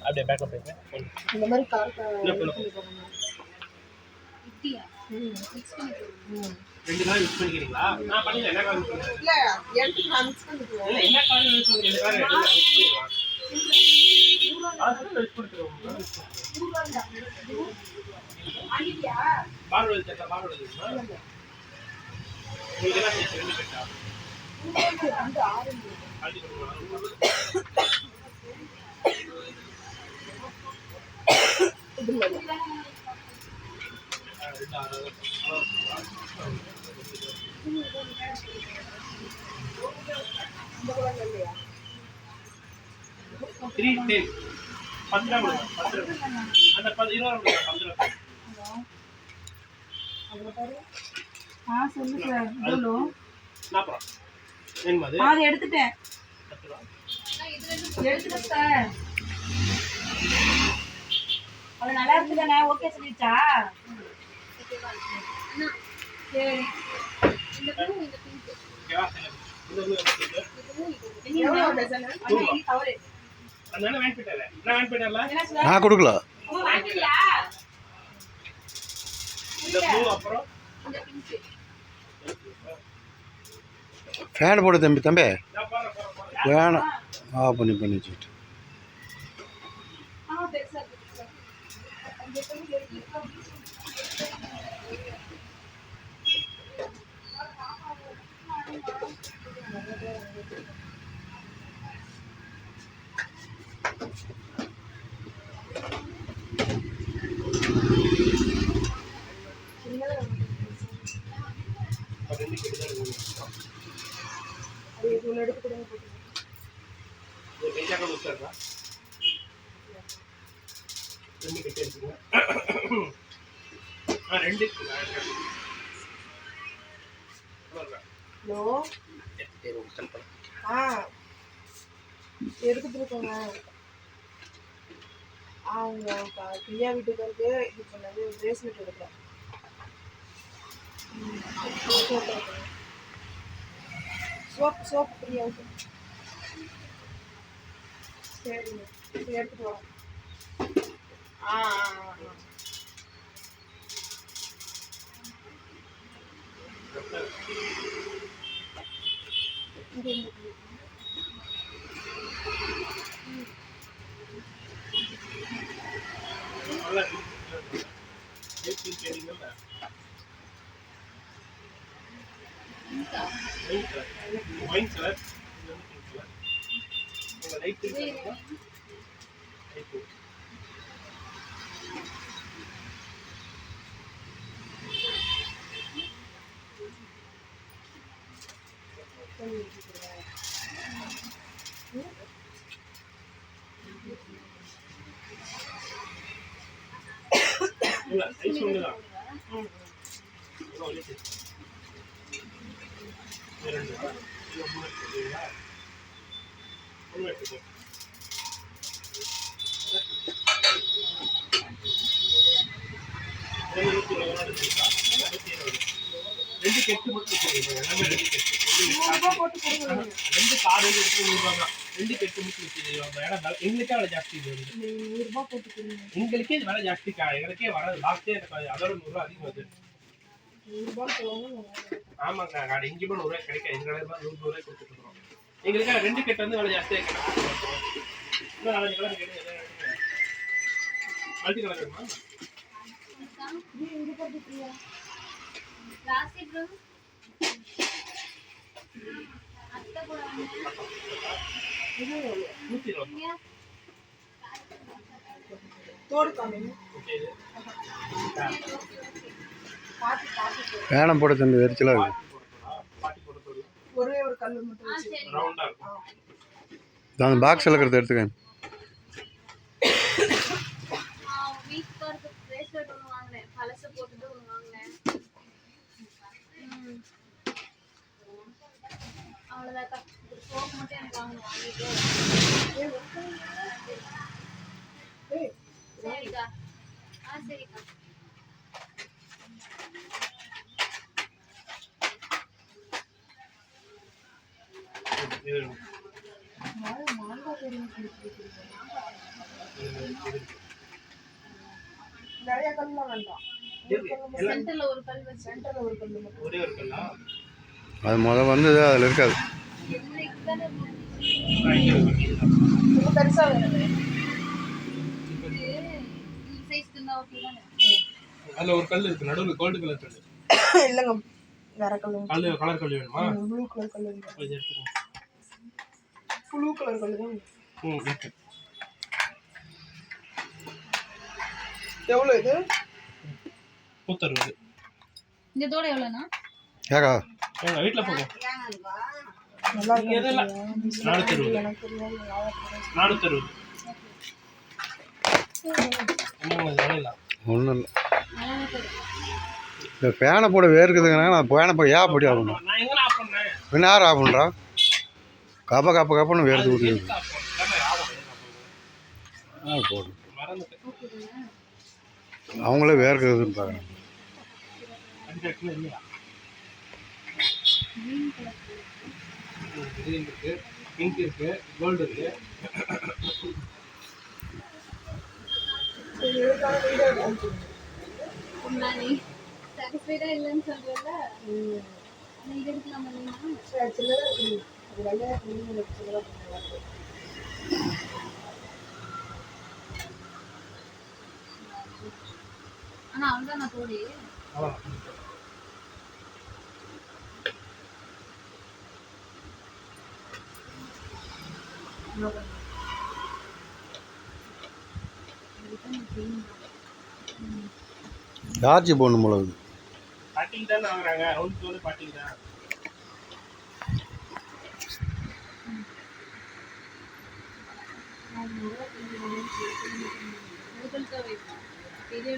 அப்படியே பேக்ல போயிடுங்க. இந்த மாதிரி கார் இப்படியா மிக்ஸ் பண்ணிக்கலாம். 2 கார் மிக்ஸ் பண்ணிக்கிறீங்களா? நான் பண்ணிடுறேன். என்ன கார் மிக்ஸ் பண்ணுறேன்? இல்லை எடுத்து நான் மிக்ஸ் பண்ணிக்குவேன். இல்லை என்ன கார் மிக்ஸ் பண்ணுங்க? 2 கார் மிக்ஸ் பண்ணிடலாம். அது மிக்ஸ் பண்ணிடுவோம். பாரோல் செட்டா பாரோல் இருக்குமா? உங்களுக்கு என்ன செட் 2 செட்டா? அந்த ஆரஞ்சு அது கொடுங்க. இதுல இந்த கூட இல்லையா? 310 15 கொடுங்க. 15 அந்த 20 கொடுங்க. 15 அதுல பாரு. சொல்லு சார். எவ்வளோ? 40 வேணுமா அது? அது எடுத்துட்டேன். 10 ரூபா. எடுத்துட்டேன் சார். அது நல்லா இருக்கு தானே? ஓகே சொல்லிச்சா? சரி. ஓகேவா? இந்த பூ எடுத்துட்டு எவ்வளோ டசன்? கவரு. அதனால வேன் போயிட்டாரு. நான் வேன் போயிட்டார்ல? நான் கொடுக்கல. வாங்கிட்டியா? இந்த பூ அப்புறம் இந்த பிங்க். ஃபேன் போடு தம்பி. நான் போறேன். வேணாம். பண்ணி வச்சுட்டு பெருசா இருக்கு. அது இவ்வளோ எடுத்து கொடுங்க போட்டு. ஒரு பெஞ்சாக்க முடிச்சிருக்கா? 2 கிட்ட இருக்குங்க. 2 ஹலோ எடுத்துட்டு இருக்கோங்க. அவங்க பிரியா வீட்டுக்காருக்கு இது பண்ணது பிரேஸ்லெட் எடுக்கிறேன். சோப்பு பிரியாவுக்கு. சரிங்க சரி எடுத்துட்டு வரோம். நல்லா கேட்டீங்கல்ல? ஒயின் கலர் லைட் இருக்குங்களா? லைட் இல்ல ஐஸ் ஒண்ணுதான். ரெண்டு கெட்டு மட்டும் எல்லாமே 2 கெட்டு. 2 கார் எடுத்து 100 ரூபா தான். 2 கெட்டு மட்டும் வச்சுருவாங்க. ஏன்னா எங்களுக்கே விலை ஜாஸ்தி இது வருது. 100 ரூபாய் போட்டு கொடுங்க. எங்களுக்கே இது விலை ஜாஸ்தி. எங்களுக்கே வர லாஸ்டே அதோட 100 ரூபா அதிகம் வருது. 100 ரூபாய் சொல்லுவாங்க. ஆமாங்க கடை எங்கேயுமே 100 ரூபாய் கிடைக்காது. எங்க கடையில் 100 ரூபாய் கொடுத்துட்டு இருக்கோம். எங்களுக்கே 2 கெட்டு வந்து விலை ஜாஸ்தியாக கிடைக்கும். இன்னும் 4 கலர் கேட்டு மல்டி கலர் வேணுமா? இங்க போட்டு பிரியா. ராசி ப்ரோ. அத்தை கூட வந்து இது 120 தோடு காமிங்க. ஓகே பாத்து வேணாம் போடு தம்பி. வெறிச்சலாக இருக்கு. பாட்டி போட சொல்லு. ஒரே ஒரு கல்லு மட்டும் வச்சு ரவுண்டா இருக்கும். அந்த பாக்ஸில் இருக்கிறத எடுத்துக்கேன். வீக் பார்க்கு பிரேஸ்லெட் ஒன்று வாங்கினேன். பழசை போட்டுட்டு ஒன்று வாங்கினேன். அவ்வளோதாக்கா. சோப்பு மட்டும் எனக்கு வாங்கணும். வாங்கிட்டு சரிக்கா. சரிக்கா. மாங்காய் தெரியும். நிறைய கல்லாம் வேண்டாம். சென்டர்ல ஒரு கல் வச்சு சென்டர்ல ஒரு கல் மட்டும். ஒரே ஒரு கல்லா? அது வந்தது அதில் இருக்காது. இன்னைக்கு தானே ரொம்ப பெருசா வேணும். இந்த சைஸ்க்கு இருந்தா ஓகே தானே? அதுல ஒரு கல் இருக்கு, நடுவுல கோல்டு கலர் கல். இல்லைங்க, வேற கல். கலர் கல் வேணுமா? ப்ளூ கலர் கல் வேணும். இது எடுத்துக்கோங்க. ப்ளூ கலர் கல் தான். இருக்கு. எவ்வளோ இது? 160. இந்த தோட எவ்வளோண்ணா? ஏக்கா எங்க வீட்டில் போகும். நல்லா இங்க எதெல்லாம்? 460. எனக்கு தெரியாது. 460. என்னங்க இது விலையில? ஒன்றும் இல்லை. இந்த ஃபேனை போட வேர்க்குதுங்கன்னா நான் ஃபேனை போய் ஏன் அப்படி ஆகணும்? நான் எங்கண்ணா ஆஃப் பண்ணேன்? பின்ன யார் ஆஃப் பண்ணுறா? கப்பன்னு வேர்த்து ஊற்றி எதுக்கு ஆஃப் பண்ணேன்? கேமரா ஆஃப் பண்ணேன். போடும். மறந்துட்டேன். அவங்களே வேர்க்குதுன்னு பார்க்குறேன். அடிக்கடிக்கு இல்லையா? கிரீன் இருக்கு, பிங்க் இருக்கு, கோல்டு இருக்கு. நீ சாட்டிஸ்ஃபைடா இல்லைன்னு சொல்றல, நீ இது எடுக்கலாம் இல்லைன்னா சின்னதாக இருக்குது. அது வெள்ளையாக இருக்குது, சின்னதாக இருக்குது. ஆனா அவ்வளோதான் நான் தோடி சார்ஜ் போடணும் போல இருக்குது. பாட்டிங் தான் வாங்குறாங்க, ரவுண்ட் வந்து பாட்டிங் தான். பெரிய